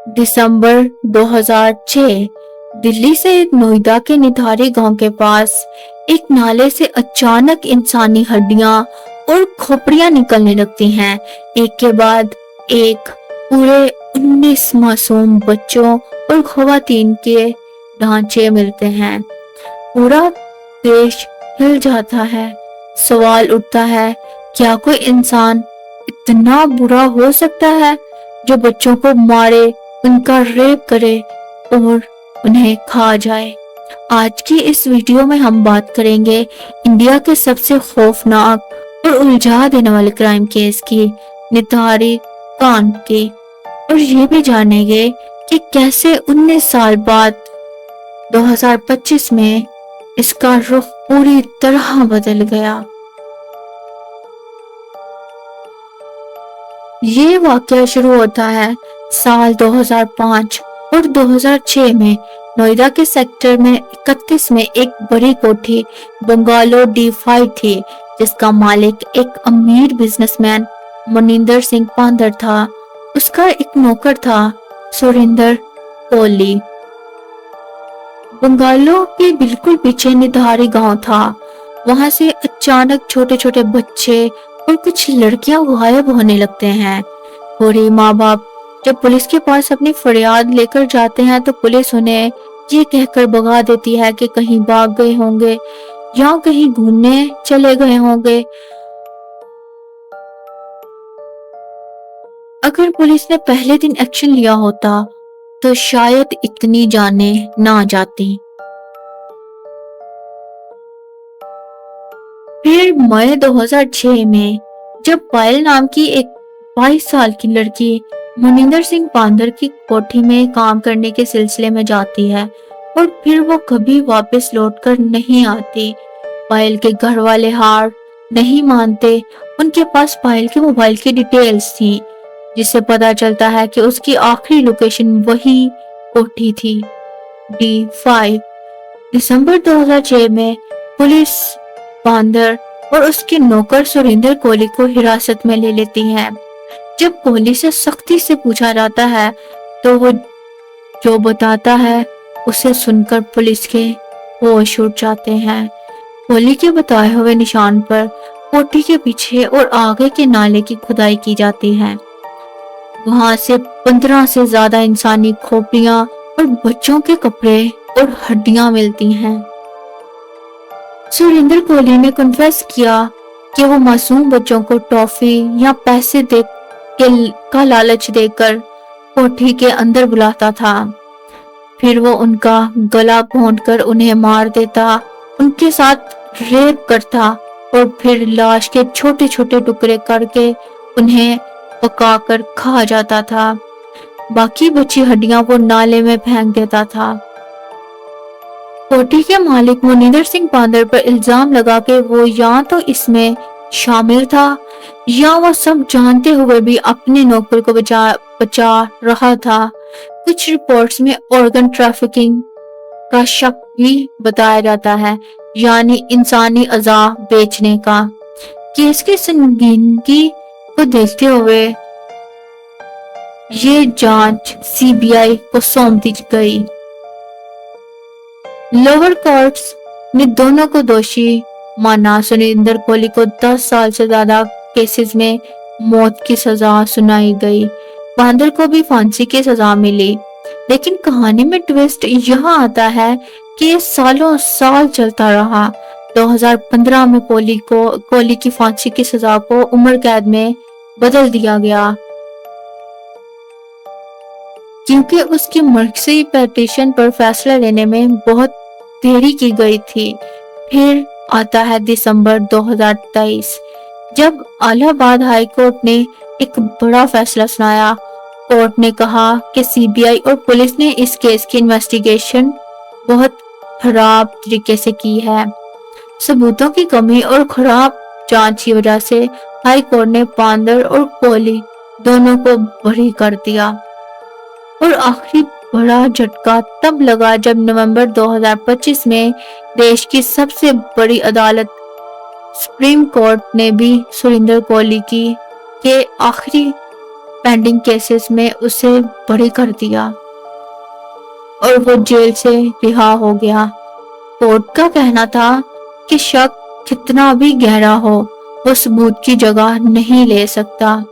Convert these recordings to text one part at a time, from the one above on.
दिसंबर 2006 दिल्ली से एक नोएडा के निथारी गांव के पास एक नाले से अचानक इंसानी हड्डियां और खोपड़ियां निकलने लगती हैं। एक के बाद एक पूरे 19 मासूम बच्चों और खवातीन के ढांचे मिलते हैं। पूरा देश हिल जाता है। सवाल उठता है, क्या कोई इंसान इतना बुरा हो सकता है जो बच्चों को मारे, उनका रेप करे और उन्हें खा जाए। आज की इस वीडियो में हम बात करेंगे इंडिया के सबसे खौफनाक और उलझा देने वाले क्राइम केस की, निथारी कांड की, और ये भी जानेंगे कि कैसे 19 साल बाद 2025 में इसका रुख पूरी तरह बदल गया। ये वाकया शुरू होता है साल 2005 और 2006 में नोएडा के सेक्टर में 31 में एक बड़ी कोठी बंगालो D5 थी, जिसका मालिक एक अमीर बिजनेसमैन मनिंदर सिंह पांदर था। उसका एक नौकर था सुरिंदर कोहली। बंगालो के बिल्कुल पीछे निधारी गांव था। वहां से अचानक छोटे छोटे बच्चे और कुछ लड़कियां गायब होने लगते हैं। बूढ़े माँ बाप जब पुलिस के पास अपनी फरियाद लेकर जाते हैं तो पुलिस उन्हें ये कहकर भगा देती है कि कहीं भाग गए होंगे या कहीं घूमने चले गए होंगे। अगर पुलिस ने पहले दिन एक्शन लिया होता तो शायद इतनी जानें ना जाती। फिर मई 2006 में जब पायल नाम की एक 22 साल की लड़की मनिंदर सिंह पांदर की कोठी में काम करने के सिलसिले में जाती है और फिर वो कभी वापस लौटकर नहीं आती। पायल के घर वाले हार नहीं मानते। उनके पास पायल के मोबाइल की डिटेल्स थी, जिससे पता चलता है कि उसकी आखिरी लोकेशन वही कोठी थी, D5। दिसंबर 2006 में पुलिस पांदर और उसके नौकर सुरिंदर कोहली को हिरासत में ले लेती है। जब कोहली से सख्ती से पूछा जाता है तो वो जो बताता है उसे सुनकर पुलिस के होश उड़ जाते हैं। कोहली के बताए हुए निशान पर कोठी के पीछे और आगे के नाले की खुदाई की जाती है। वहां से 15 से ज्यादा इंसानी खोपड़ियां और बच्चों के कपड़े और हड्डियां मिलती हैं। सुरिंदर कोहली ने कन्फेस किया कि वो मासूम बच्चों को टॉफी या पैसे का लालच देकर कोठी के अंदर बुलाता था। फिर वो उनका गला घोंटकर उन्हें मार देता, उनके साथ रेप करता और फिर लाश के छोटे छोटे टुकड़े करके उन्हें पकाकर खा जाता था। बाकी बची हड्डियां वो नाले में फेंक देता था। कोठी के मालिक मनिंदर सिंह पांदर पर इल्जाम लगा कि वो या तो इसमें शामिल था या वो सब जानते हुए भी अपने नौकर को बचा रहा था। कुछ रिपोर्ट्स में ऑर्गन ट्रैफिकिंग का शक भी बताया जाता है, यानी इंसानी अज़ा बेचने का। केस की संगीनगी को देखते हुए ये जांच CBI को सौंप दी गई। लोअर कोर्ट्स ने दोनों को दोषी माना। सुरिंदर कोहली को 10 साल से ज्यादा केसेस में मौत की सजा सुनाई गई। पांदर को भी फांसी की सजा मिली। लेकिन कहानी में ट्विस्ट यहाँ आता है कि ये सालों साल चलता रहा। 2015 में कोहली की फांसी की सजा को उम्र कैद में बदल दिया गया, क्योंकि उसकी मर्सी पिटीशन पर फैसला लेने में बहुत देरी की गई थी। फिर आता है दिसंबर 2023, जब इलाहाबाद हाई कोर्ट ने एक बड़ा फैसला सुनाया। कोर्ट ने कहा कि CBI और पुलिस ने इस केस की इन्वेस्टिगेशन बहुत खराब तरीके से की है। सबूतों की कमी और खराब जांच की वजह से हाई कोर्ट ने पांदर और कोहली दोनों को बरी कर दिया। और आखिरी बड़ा झटका तब लगा जब नवंबर 2025 में देश की सबसे बड़ी अदालत सुप्रीम कोर्ट ने भी सुरिंदर कोहली के आखिरी पेंडिंग केसेस में उसे बरी कर दिया और वो जेल से रिहा हो गया। कोर्ट का कहना था कि शक कितना भी गहरा हो, वो सबूत की जगह नहीं ले सकता।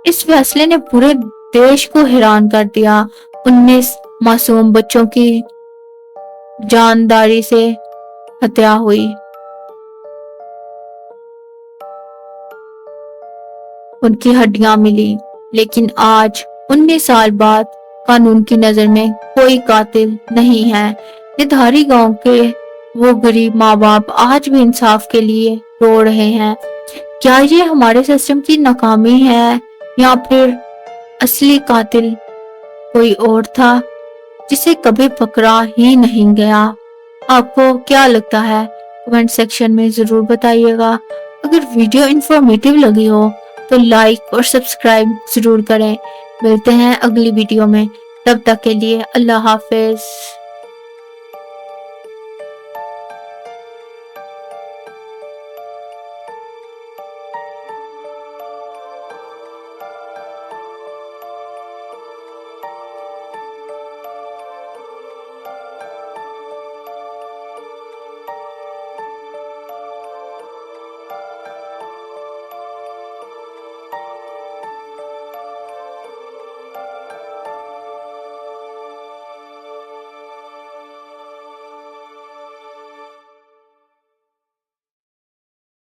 इस फैसले ने पूरे देश को हैरान कर दिया। 19 मासूम बच्चों की जानदारी से हत्या हुई। उनकी हड्डियां मिली, लेकिन आज 19 साल बाद कानून की नजर में कोई कातिल नहीं है। निधारी गांव के वो गरीब माँ बाप आज भी इंसाफ के लिए रो रहे हैं। क्या ये हमारे सिस्टम की नाकामी है या फिर असली कातिल कोई और था जिसे कभी पकड़ा ही नहीं गया? आपको क्या लगता है? कमेंट सेक्शन में जरूर बताइएगा। अगर वीडियो इंफॉर्मेटिव लगी हो तो लाइक और सब्सक्राइब जरूर करें। मिलते हैं अगली वीडियो में, तब तक के लिए अल्लाह हाफिज।